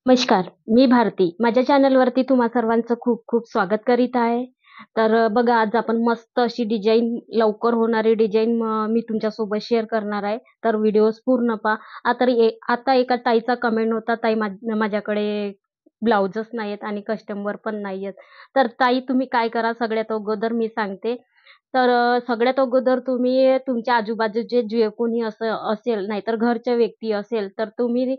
नमस्कार, मी भारती. माझ्या चॅनलवरती तुम्हा सर्वांचं खूप खूप स्वागत करीत आहे. तर बघा आज आपण मस्त अशी डिझाइन लवकर होणारी डिझाइन मी तुमच्यासोबत शेअर करणार आहे. तर व्हिडिओज पूर्ण पहा. आता एका ताईचा कमेंट होता, "ताई माझ्याकडे ब्लाउजच नाहीयेत आणि कस्टमर पण नाहीयेत." तर ताई तुम्ही काय करा सगळ्यात अगोदर मी सांगते. तर सगळ्यात अगोदर तुम्ही तुमच्या आजूबाजूचे जे कोणी असं असेल नाहीतर घरच्या व्यक्ती असेल, तर तुम्ही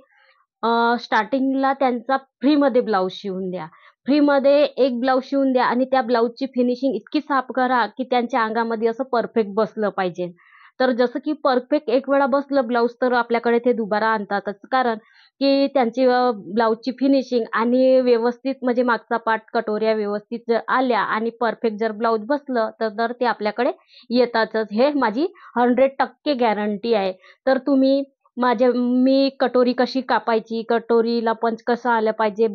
स्टार्टिंगला त्यांचा फ्रीमध्ये ब्लाउज शिवून द्या. फ्रीमध्ये एक ब्लाउज शिवून द्या आणि त्या ब्लाउजची फिनिशिंग इतकी साफ करा, की त्यांच्या अंगामध्ये असं परफेक्ट बसलं पाहिजे. तर जसं की परफेक्ट एक वेळा बसलं ब्लाउज तर आपल्याकडे ते दुबारा आणतातच. कारण की त्यांची ब्लाउजची फिनिशिंग आणि व्यवस्थित म्हणजे मागचा पार्ट कटोऱ्या व्यवस्थित जर आल्या आणि परफेक्ट जर ब्लाउज बसलं, तर तर ते आपल्याकडे येतातच. हे माझी 100% गॅरंटी आहे. तर तुम्ही मी कटोरी कशी कापायची, कटोरीला पंच कसा आला पाहिजे,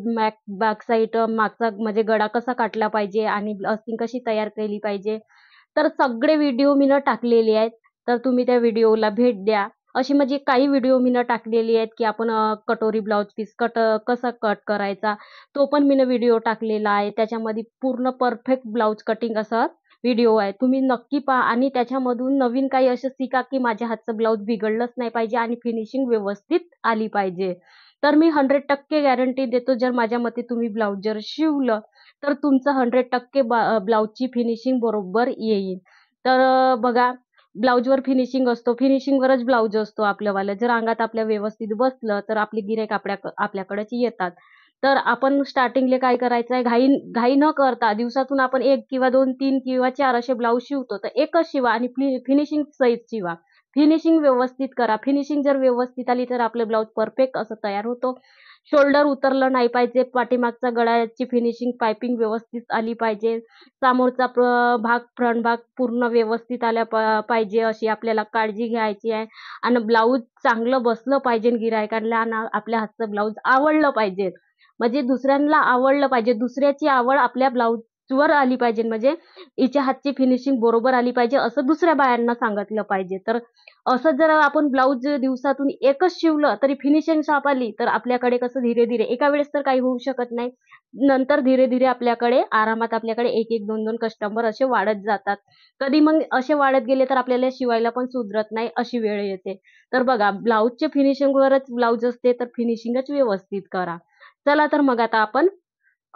बॅक साइड मागचा म्हणजे गळा कसा काटला पाहिजे आणि अस्तीन कशी तयार केली पाहिजे. तर सगळे व्हिडिओ टाकलेले आहेत. तर तुम्ही त्या व्हिडिओला भेट द्या. अशी म्हणजे काही व्हिडिओ टाकलेली आहेत, की आपण कटोरी ब्लाउज पीस कसा कट करायचा, तो पण व्हिडिओ टाकलेला आहे. त्याच्यामध्ये पूर्ण परफेक्ट ब्लाउज कटिंग असा व्हिडिओ आहे. तुम्ही नक्की पहा आणि त्याच्यामधून नवीन काही असं शिका, की माझ्या हातचं ब्लाउज बिघडलंच नाही पाहिजे आणि फिनिशिंग व्यवस्थित आली पाहिजे. तर मी 100% गॅरंटी देतो, जर माझ्या मते तुम्ही ब्लाउज जर शिवलं, तर तुमचं 100% ब्लाउजची फिनिशिंग बरोबर येईल. तर बघा ब्लाउजवर फिनिशिंग असतो. फिनिशिंगवरच ब्लाउज असतो आपलंवालं. जर अंगात आपल्या व्यवस्थित बसलं, तर आपले गिराईक आपल्याकडेच येतात. तर आपण स्टार्टिंगला काय करायचं आहे, घाई घाई न करता दिवसातून आपण 1 किंवा 2, 3 किंवा 4 असे ब्लाउज शिवतो, तर एकच शिवा आणि फिनिशिंग सहित शिवा. फिनिशिंग व्यवस्थित करा. फिनिशिंग जर व्यवस्थित आली, तर आपलं ब्लाउज परफेक्ट असं तयार होतो. शोल्डर उतरलं नाही पाहिजे. पाठीमागचा गळ्याची फिनिशिंग, पाइपिंग व्यवस्थित आली पाहिजे. समोरचा फ्रंट भाग पूर्ण व्यवस्थित आला पाहिजे अशी आपल्याला काळजी घ्यायची आहे. आणि ब्लाउज चांगलं बसलं पाहिजे गिरायकांना आणि आपल्या हातचं ब्लाउज आवडलं पाहिजे. म्हणजे दुसऱ्यांना आवडलं पाहिजे. दुसऱ्याची आवड आपल्या ब्लाउजवर आली पाहिजे. म्हणजे हिच्या हातची फिनिशिंग बरोबर आली पाहिजे असं दुसऱ्या बायांना सांगितलं पाहिजे. तर असं जर आपण ब्लाउज दिवसातून एकच शिवलं तरी फिनिशिंग छाप आली, तर आपल्याकडे कसं धीरे-धीरे एका वेळेस तर काही होऊ शकत नाही. नंतर धीरे-धीरे आपल्याकडे आरामात आपल्याकडे 1-1, 2-2 कस्टमर असे वाढत जातात. कधी मग असे वाढत गेले तर आपल्याला शिवायला पण सुधरत नाही अशी वेळ येते. तर बघा ब्लाउजच्या फिनिशिंगवरच ब्लाउज असते, तर फिनिशिंगच व्यवस्थित करा. चला तर मग आता आपण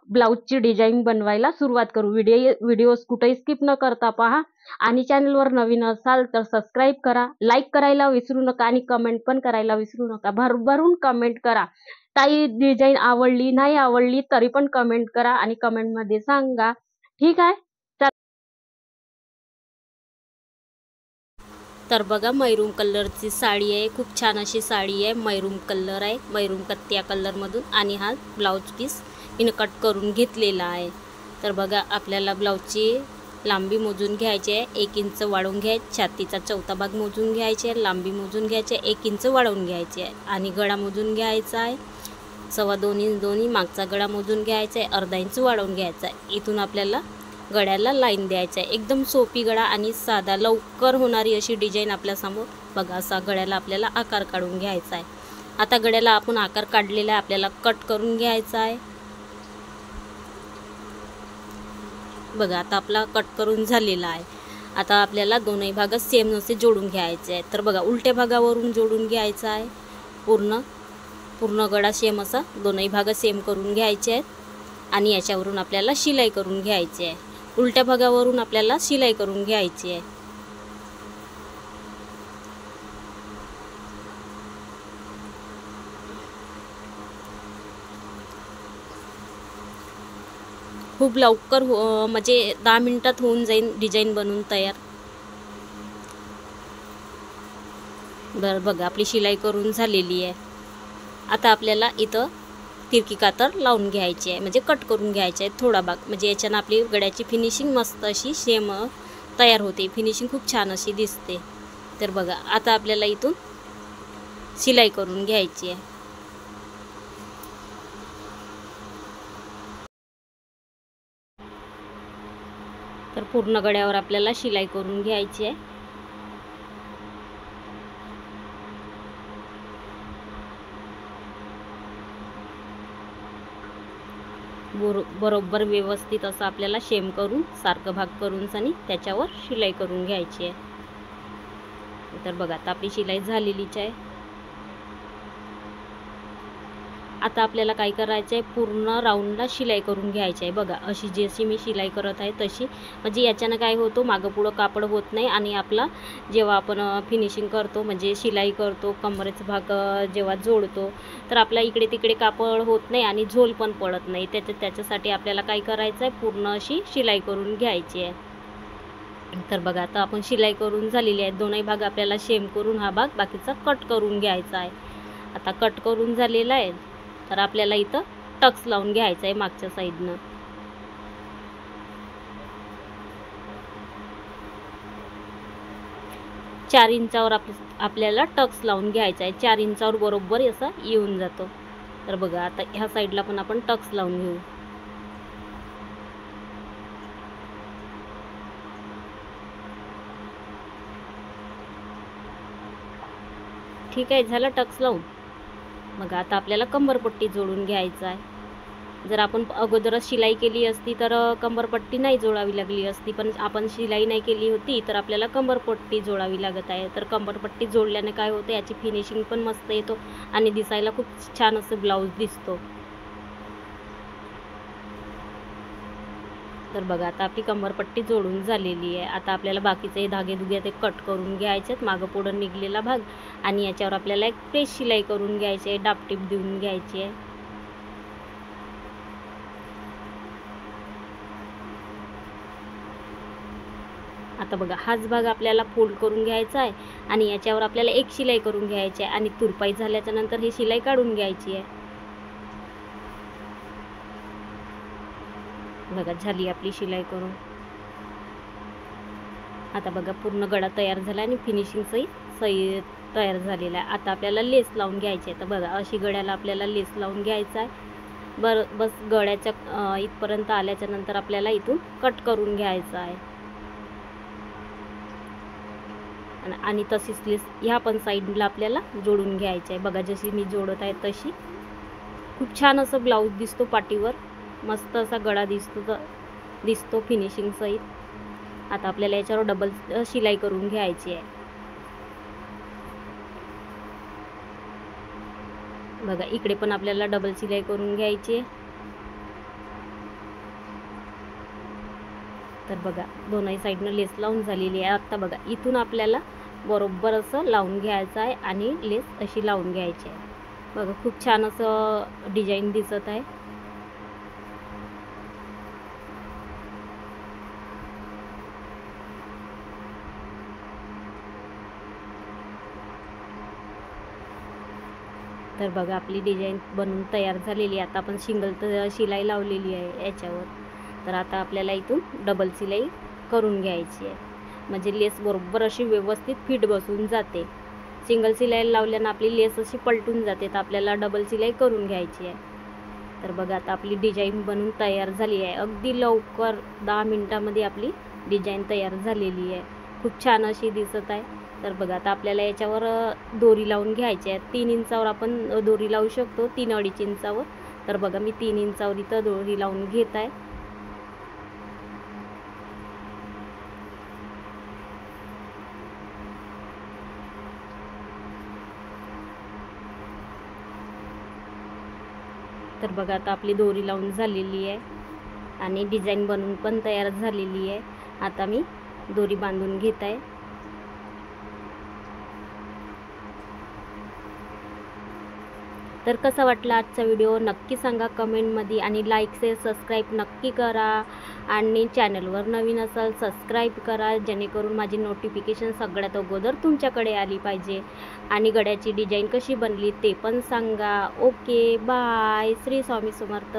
ब्लाउजची डिझाइन बनवायला सुरुवात करू. व्हिडिओज कुठेही स्किप न करता पहा आणि चॅनलवर नवीन असाल तर सबस्क्राईब करा, लाईक करायला विसरू नका आणि कमेंट पण करायला विसरू नका. भरभरून कमेंट करा. ताई डिझाइन आवडली, नाही आवडली तरी पण कमेंट करा आणि कमेंटमध्ये सांगा. ठीक आहे? तर बघा मैरूम कलरची साडी आहे. खूप छान अशी साडी आहे. मैरूम कलर आहे. मैरूम कत्तिया कलरमधून आणि हा ब्लाउज पीस हिनं कट करून घेतलेला आहे. तर बघा आपल्याला ब्लाउजची लांबी मोजून घ्यायची आहे. 1 इंच वाढवून घ्यायची. छातीचा चौथा भाग मोजून घ्यायचे आहे. लांबी मोजून घ्यायची आहे. 1 इंच वाढवून घ्यायची आहे आणि गळा मोजून घ्यायचा आहे. 2.25 इंच दोन्ही मागचा गळा मोजून घ्यायचा आहे. अर्धा इंच वाढवून घ्यायचा आहे. इथून आपल्याला गळ्याला लाईन द्यायचं आहे. एकदम सोपी गळा आणि साधा लवकर होणारी अशी डिझाईन आपल्यासमोर बघा. असा गळ्याला आपल्याला आकार काढून घ्यायचा आहे. आता गळ्याला आपण आकार काढलेला आहे, आपल्याला कट करून घ्यायचा आहे. बघा आता आपला कट करून झालेला आहे. आता आपल्याला दोनही भाग सेम असे जोडून घ्यायचे आहेत. तर बघा उलट्या भागावरून जोडून घ्यायचा आहे. पूर्ण गळा सेम असा दोनही भाग सेम करून घ्यायचे आहेत आणि याच्यावरून आपल्याला शिलाई करून घ्यायची आहे. उलट्या भागावरून आपल्याला शिलाई करून घ्यायची आहे. खूप लवकर म्हणजे 10 मिनिटात होऊन जाईल डिझाईन बनवून तयार. बरं बघा आपली शिलाई करून झालेली आहे. आता आपल्याला इथं तिरकी कातर लावून घ्यायची आहे, म्हणजे कट करून घ्यायचे आहे थोडा भाग. म्हणजे याच्यानं आपली गळ्याची फिनिशिंग मस्त अशी सेम तयार होते. फिनिशिंग खूप छान अशी दिसते. तर बघा आता आपल्याला इथून शिलाई करून घ्यायची आहे. तर पूर्ण गळ्यावर आपल्याला शिलाई करून घ्यायची आहे. बरोबर व्यवस्थित असं आपल्याला शेम करून सारखं भाग करून आणि त्याच्यावर शिलाई करून घ्यायची आहे. तर बघा आता आपली शिलाई झालेलीच आहे. आता आपल्याला काय करायचं आहे, पूर्ण राऊंडला शिलाई करून घ्यायची आहे. बघा अशी जशी मी शिलाई करत आहे तशी, म्हणजे याच्यानं काय होतं, मागं पुढं कापड होत नाही आणि आपला जेव्हा आपण फिनिशिंग करतो म्हणजे शिलाई करतो, कमरेचा भाग जेव्हा जोडतो तर आपल्या इकडे तिकडे कापड होत नाही आणि झोल पण पडत नाही. त्याच्यासाठी आपल्याला काय करायचं आहे, पूर्ण अशी शिलाई करून घ्यायची आहे. तर बघा आता आपण शिलाई करून झालेली आहे. दोनही भाग आपल्याला शेम करून हा भाग बाकीचा कट करून घ्यायचा आहे. आता कट करून झालेला आहे, तर आपल्याला इथं टक्स लावून घ्यायचा आहे मागच्या साईडनं. चार इंचावर आपल्याला टक्स लावून घ्यायचा आहे. 4 इंचावर बरोबर असा येऊन जातो. तर बघा आता ह्या साईडला पण आपण टक्स लावून घेऊ. ठीक आहे, झालं टक्स लावून. मग आता आपल्याला कंबरपट्टी जोडून घ्यायचं आहे. जर आपण अगोदरच शिलाई केली असती तर कंबरपट्टी नाही जोडावी लागली असती, पण आपण शिलाई नाही केली होती तर आपल्याला कंबरपट्टी जोडावी लागत आहे. तर कंबरपट्टी जोडल्याने काय होतं, याची फिनिशिंग पण मस्त येतो आणि दिसायला खूप छान असं ब्लाऊज दिसतो. तर बघा आता आपली कंबरपट्टी जोडून झालेली आहे. आता आपल्याला बाकीचे धागे दुगे ते कट करून घ्यायचे आहेत, मागं पुढं निघलेला भाग, आणि याच्यावर आपल्याला एक प्रेस शिलाई करून घ्यायची आहे, डापटीप देऊन घ्यायची आहे. आता बघा हाच भाग आपल्याला फोल्ड करून घ्यायचा आहे आणि याच्यावर आपल्याला एक शिलाई करून घ्यायची आहे आणि तुरपाई झाल्याच्या नंतर ही शिलाई काढून घ्यायची आहे. बघा झाली आपली शिलाई करून. आता बघा पूर्ण गळा तयार झाला आणि फिनिशिंग सही तयार झालेला आहे. आता आपल्याला लेस लावून घ्यायची आहे. तर बघा अशी गळ्याला आपल्याला लेस लावून घ्यायचा आहे. बस गळ्याच्या इथपर्यंत आल्याच्या नंतर आपल्याला इथून कट करून घ्यायचं आहे आणि तशीच लेस ह्या पण साईडला आपल्याला जोडून घ्यायची आहे. बघा जशी मी जोडत आहे तशी. खूप छान असं ब्लाऊज दिसतो पाठीवर, मस्त असा गळा दिसतो फिनिशिंग सहित. आता आपल्याला याच्यावर डबल शिलाई करून घ्यायची आहे. बघा इकडे पण आपल्याला डबल शिलाई करून घ्यायची आहे. तर बघा दोनही साईडनं लेस लावून झालेली आहे. आता बघा इथून आपल्याला बरोबर असं लावून घ्यायचं आहे आणि लेस अशी लावून घ्यायची आहे. बघा खूप छान असं डिझाईन दिसत आहे. तर बघा आपली डिझाईन बनवून तयार झालेली आहे. आता आपण सिंगल शिलाई लावलेली आहे याच्यावर. तर आता आपल्याला इथून डबल शिलाई करून घ्यायची आहे, म्हणजे लेस बरोबर अशी व्यवस्थित फिट बसून जाते. सिंगल शिलाई लावल्यानं आपली लेस अशी पलटून जाते, तर आपल्याला डबल शिलाई करून घ्यायची आहे. तर बघा आता आपली डिझाईन बनवून तयार झाली आहे. अगदी लवकर 10 मिनिटांमध्ये आपली डिझाईन तयार झालेली आहे. खूप छान अशी दिसत आहे. तर बघा आता आपल्याला याच्यावर दोरी लावून घ्यायची आहे. 3 इंचावर आपण दोरी लावू शकतो, 3-2.5 इंचावर. तर बघा मी 3 इंचावर इथं दोरी लावून घेत आहे. तर बघा आता आपली दोरी लावून झालेली आहे आणि डिझाईन बनवून पण तयार झालेली आहे. आता मी दोरी बांधून घेत आहे. तर कसा वाटला आजचा व्हिडिओ नक्की सांगा कमेंटमध्ये आणि लाईक शेअर सबस्क्राईब नक्की करा आणि चॅनलवर नवीन असाल सबस्क्राईब करा, जेणेकरून माझी नोटिफिकेशन सगळ्यात अगोदर तुमच्याकडे आली पाहिजे. आणि गड्याची डिझाईन कशी बनली ते पण सांगा. Okay bye. श्री स्वामी समर्थ.